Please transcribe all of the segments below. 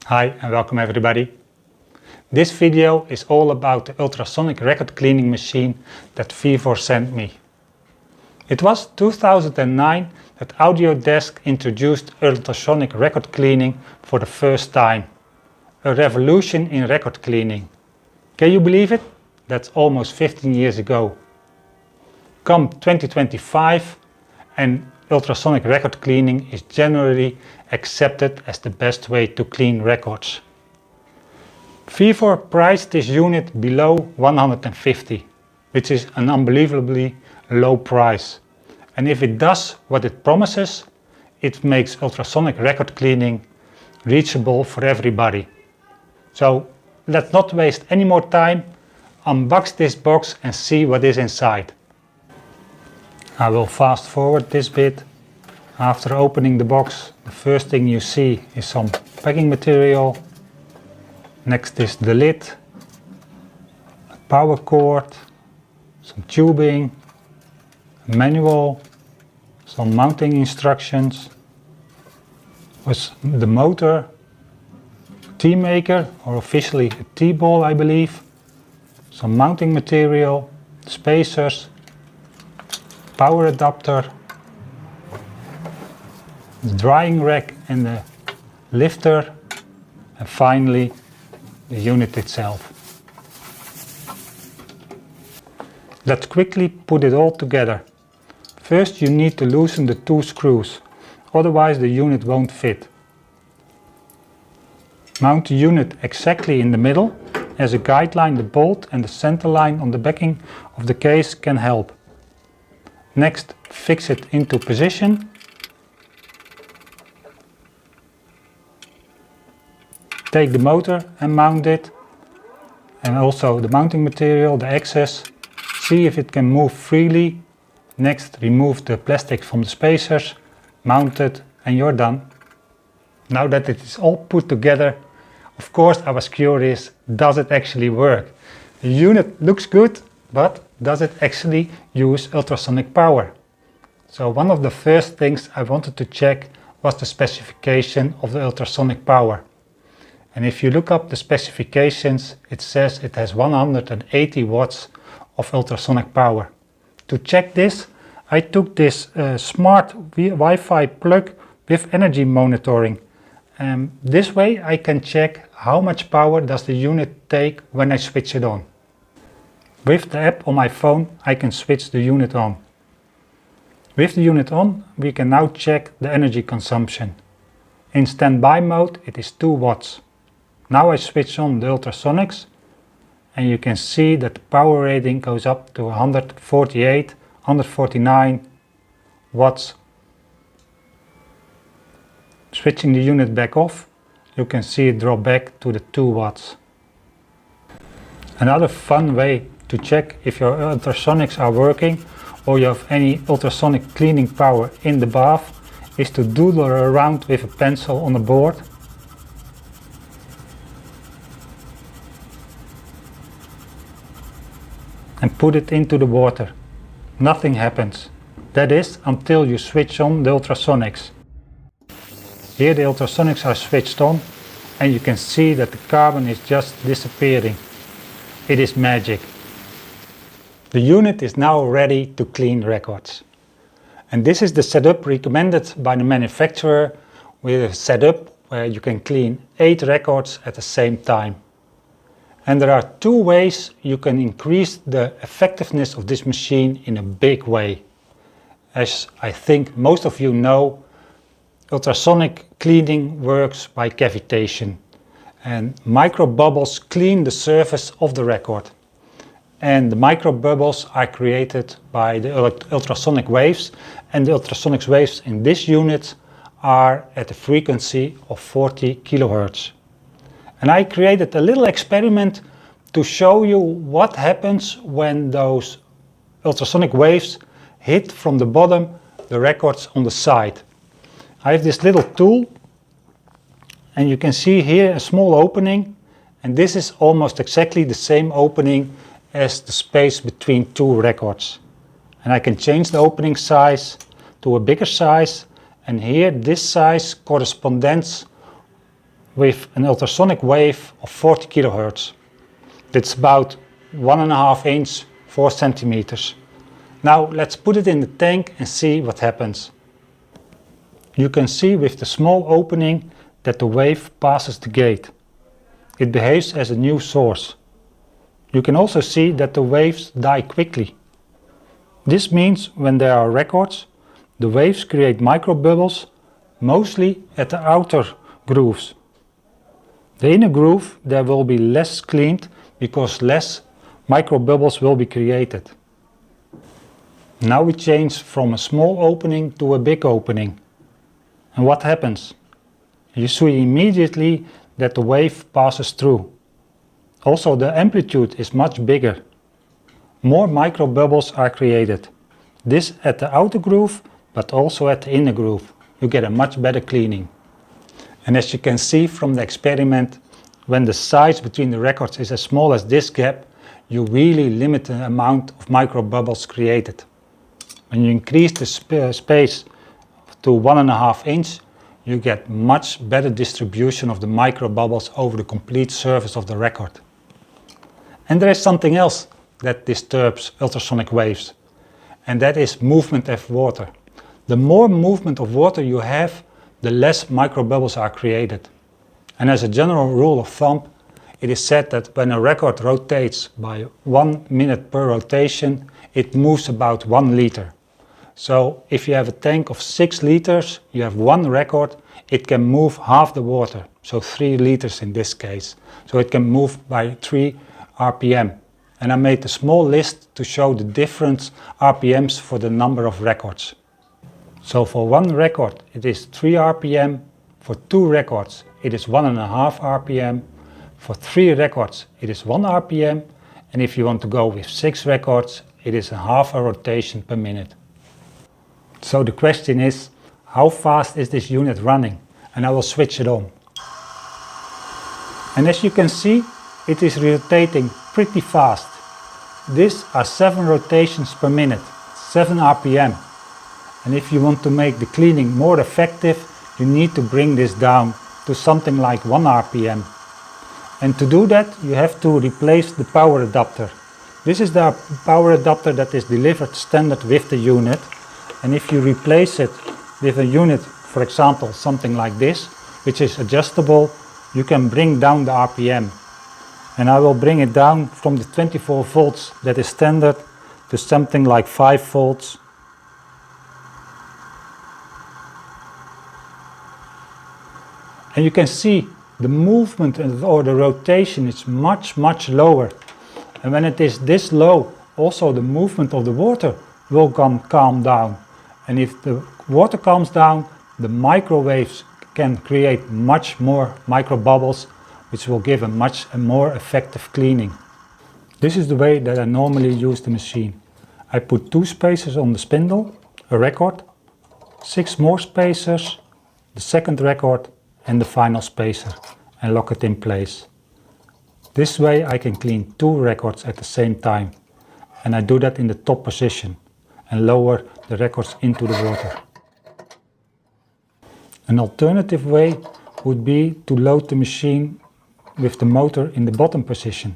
Hi and welcome everybody. This video is all about the ultrasonic record cleaning machine that Vevor sent me. It was 2009 that Audiodesk introduced ultrasonic record cleaning for the first time. A revolution in record cleaning. Can you believe it? That's almost 15 years ago. Come 2025 and ultrasonic record cleaning is generally accepted as the best way to clean records. Vevor priced this unit below 150, which is an unbelievably low price. And if it does what it promises, it makes ultrasonic record cleaning reachable for everybody. So let's not waste any more time, unbox this box and see what is inside. I will fast forward this bit. After opening the box, the first thing you see is some packing material. Next is the lid, a power cord, some tubing, a manual, some mounting instructions, with the motor, T-maker, or officially a T-ball I believe, some mounting material, spacers, power adapter, the drying rack and the lifter, and finally the unit itself. Let's quickly put it all together. First you need to loosen the two screws, otherwise the unit won't fit. Mount the unit exactly in the middle. As a guideline, the bolt and the center line on the backing of the case can help. Next, fix it into position. Take the motor and mount it, and also the mounting material, the axis. See if it can move freely. Next, remove the plastic from the spacers, mount it, and you're done. Now that it is all put together, of course I was curious, does it actually work? The unit looks good, but does it actually use ultrasonic power? So one of the first things I wanted to check was the specification of the ultrasonic power. And if you look up the specifications, it says it has 180 watts of ultrasonic power. To check this, I took this smart Wi-Fi plug with energy monitoring. This way I can check how much power does the unit take when I switch it on. With the app on my phone I can switch the unit on. With the unit on we can now check the energy consumption. In standby mode it is 2 watts. Now I switch on the ultrasonics and you can see that the power rating goes up to 148, 149 watts. Switching the unit back off, you can see it drop back to the 2 watts. Another fun way to check if your ultrasonics are working or you have any ultrasonic cleaning power in the bath is to doodle around with a pencil on the board. And put it into the water. Nothing happens. That is until you switch on the ultrasonics. Here the ultrasonics are switched on and you can see that the carbon is just disappearing. It is magic. The unit is now ready to clean records. And this is the setup recommended by the manufacturer, with a setup where you can clean 8 records at the same time. And there are 2 ways you can increase the effectiveness of this machine in a big way. As I think most of you know, ultrasonic cleaning works by cavitation. And microbubbles clean the surface of the record. And the microbubbles are created by the ultrasonic waves. And the ultrasonic waves in this unit are at a frequency of 40 kilohertz. And I created a little experiment to show you what happens when those ultrasonic waves hit from the bottom the records on the side. I have this little tool and you can see here a small opening, and this is almost exactly the same opening as the space between 2 records. And I can change the opening size to a bigger size, and here this size corresponds with an ultrasonic wave of 40 kHz. That's about 1.5 inch, 4 centimeters. Now let's put it in the tank and see what happens. You can see with the small opening that the wave passes the gate. It behaves as a new source. You can also see that the waves die quickly. This means when there are records, the waves create microbubbles, mostly at the outer grooves. The inner groove there will be less cleaned because less microbubbles will be created. Now we change from a small opening to a big opening. And what happens? You see immediately that the wave passes through. Also the amplitude is much bigger. More microbubbles are created. This at the outer groove, but also at the inner groove. You get a much better cleaning. And as you can see from the experiment, when the size between the records is as small as this gap, you really limit the amount of microbubbles created. When you increase the space to 1.5 inch, you get much better distribution of the microbubbles over the complete surface of the record. And there is something else that disturbs ultrasonic waves, and that is movement of water. The more movement of water you have, the less microbubbles are created. And as a general rule of thumb, it is said that when a record rotates by 1 minute per rotation, it moves about 1 liter. So if you have a tank of 6 liters, you have one record, it can move half the water, so 3 liters in this case. So it can move by 3 RPM. And I made a small list to show the different RPMs for the number of records. So for one record it is 3 RPM, for 2 records it is 1.5 RPM, for 3 records it is 1 RPM, and if you want to go with 6 records it is a half a rotation per minute. So the question is, how fast is this unit running? And I will switch it on. And as you can see, it is rotating pretty fast. These are 7 rotations per minute, 7 RPM. And if you want to make the cleaning more effective, you need to bring this down to something like 1 RPM. And to do that, you have to replace the power adapter. This is the power adapter that is delivered standard with the unit. And if you replace it with a unit, for example, something like this, which is adjustable, you can bring down the RPM. And I will bring it down from the 24 volts that is standard to something like 5 volts. And you can see the movement or the rotation is much lower. And when it is this low, also the movement of the water will calm down. And if the water calms down, the microwaves can create much more microbubbles, which will give a much more effective cleaning. This is the way that I normally use the machine. I put 2 spacers on the spindle, a record, 6 more spacers, the second record and the final spacer, and lock it in place. This way I can clean 2 records at the same time, and I do that in the top position and lower the records into the water. An alternative way would be to load the machine with the motor in the bottom position.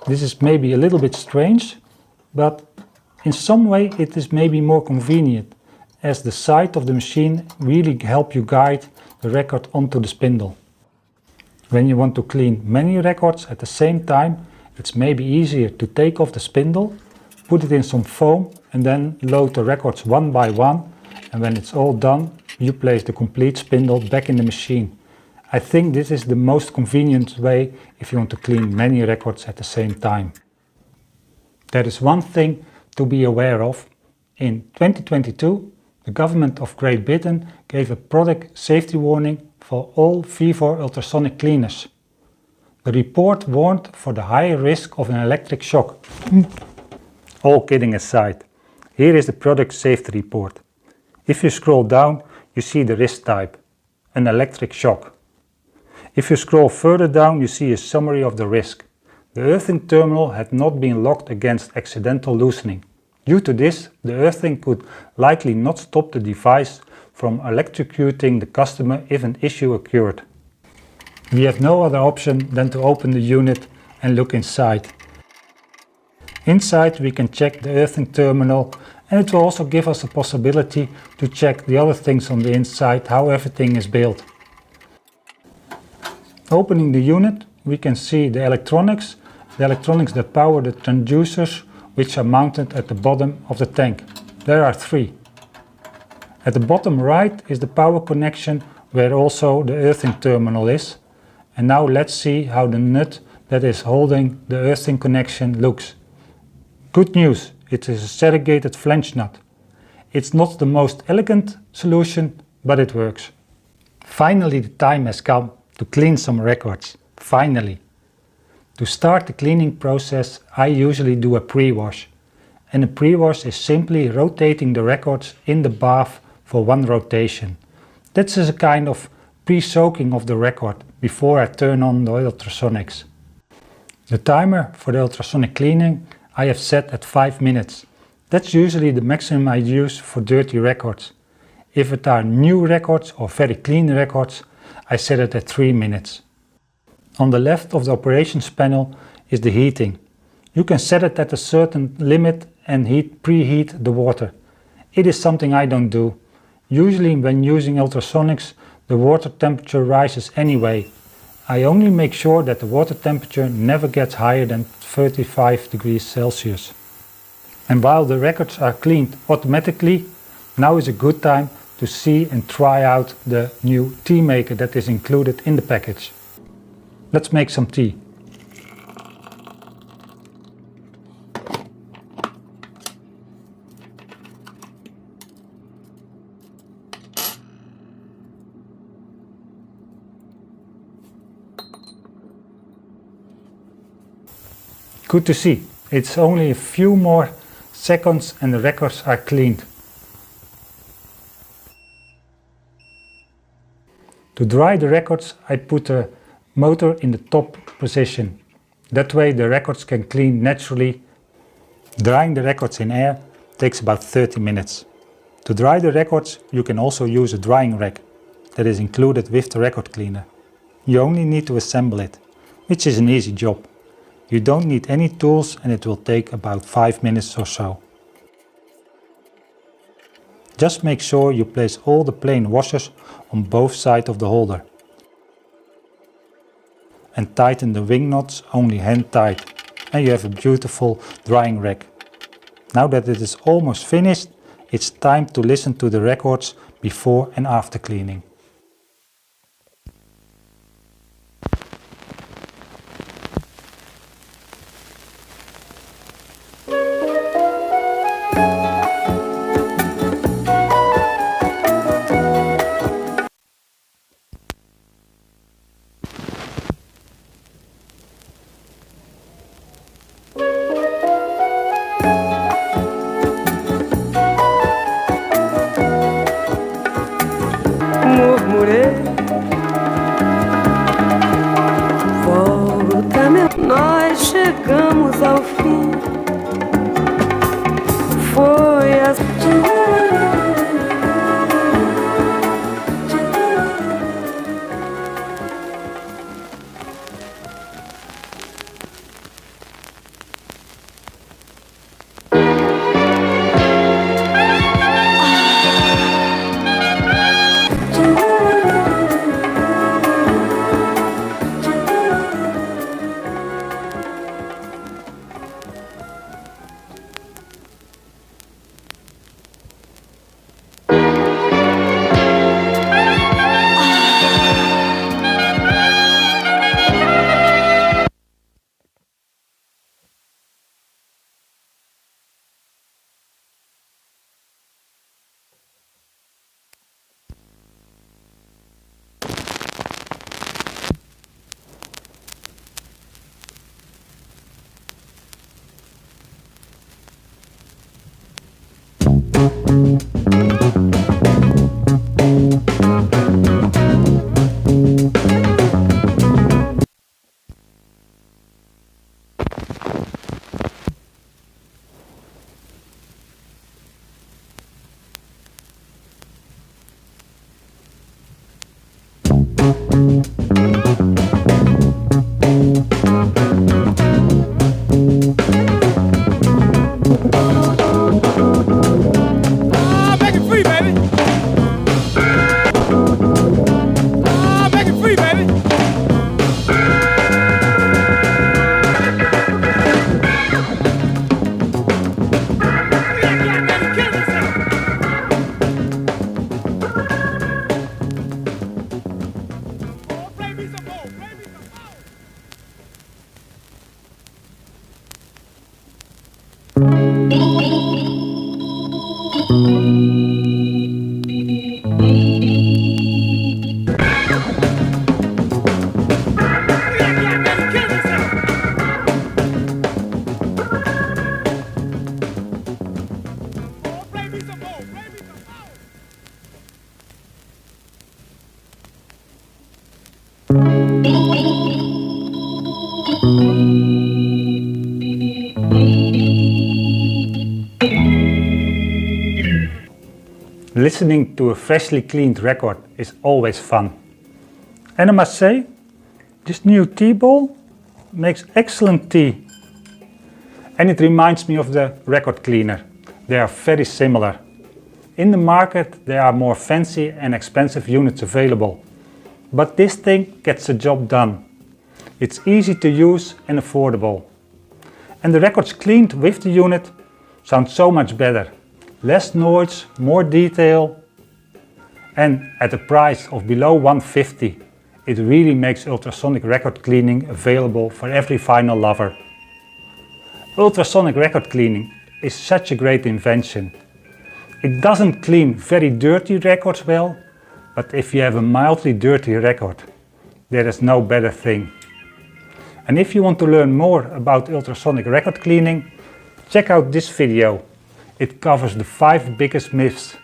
This is maybe a little bit strange, but in some way it is maybe more convenient, as the side of the machine really help you guide the record onto the spindle. When you want to clean many records at the same time, it's maybe easier to take off the spindle, put it in some foam and then load the records one by one, and when it's all done, you place the complete spindle back in the machine. I think this is the most convenient way if you want to clean many records at the same time. There is one thing to be aware of. In 2022, the government of Great Britain gave a product safety warning for all Vevor ultrasonic cleaners. The report warned for the high risk of an electric shock. All kidding aside, here is the product safety report. If you scroll down, you see the risk type, an electric shock. If you scroll further down, you see a summary of the risk. The earthing terminal had not been locked against accidental loosening. Due to this, the earthing could likely not stop the device from electrocuting the customer if an issue occurred. We have no other option than to open the unit and look inside. Inside we can check the earthing terminal, and it will also give us a possibility to check the other things on the inside, how everything is built. Opening the unit, we can see the electronics that power the transducers, which are mounted at the bottom of the tank. There are 3. At the bottom right is the power connection, where also the earthing terminal is. And now let's see how the nut that is holding the earthing connection looks. Good news, it is a serrated flange nut. It's not the most elegant solution, but it works. Finally, the time has come to clean some records. Finally. To start the cleaning process, I usually do a pre-wash. And a pre-wash is simply rotating the records in the bath for 1 rotation. This is a kind of pre-soaking of the record before I turn on the ultrasonics. The timer for the ultrasonic cleaning I have set at 5 minutes. That's usually the maximum I use for dirty records. If it are new records or very clean records, I set it at 3 minutes. On the left of the operations panel is the heating. You can set it at a certain limit and preheat the water. It is something I don't do. Usually when using ultrasonics, the water temperature rises anyway. I only make sure that the water temperature never gets higher than 35 degrees Celsius. And while the records are cleaned automatically, now is a good time to see and try out the new tea maker that is included in the package. Let's make some tea. Good to see. It's only a few more seconds and the records are cleaned. To dry the records, I put a motor in the top position. That way the records can clean naturally. Drying the records in air takes about 30 minutes. To dry the records, you can also use a drying rack that is included with the record cleaner. You only need to assemble it, which is an easy job. You don't need any tools and it will take about 5 minutes or so. Just make sure you place all the plain washers on both sides of the holder. And tighten the wing nuts only hand tight, and you have a beautiful drying rack. Now that it is almost finished, it's time to listen to the records before and after cleaning. Listening to a freshly cleaned record is always fun. And I must say, this new tea bowl makes excellent tea. And it reminds me of the record cleaner. They are very similar. In the market there are more fancy and expensive units available. But this thing gets the job done. It's easy to use and affordable. And the records cleaned with the unit sound so much better. Less noise, more detail, and at a price of below $150, it really makes ultrasonic record cleaning available for every vinyl lover. Ultrasonic record cleaning is such a great invention. It doesn't clean very dirty records well, but if you have a mildly dirty record, there is no better thing. And if you want to learn more about ultrasonic record cleaning, check out this video. It covers the 5 biggest myths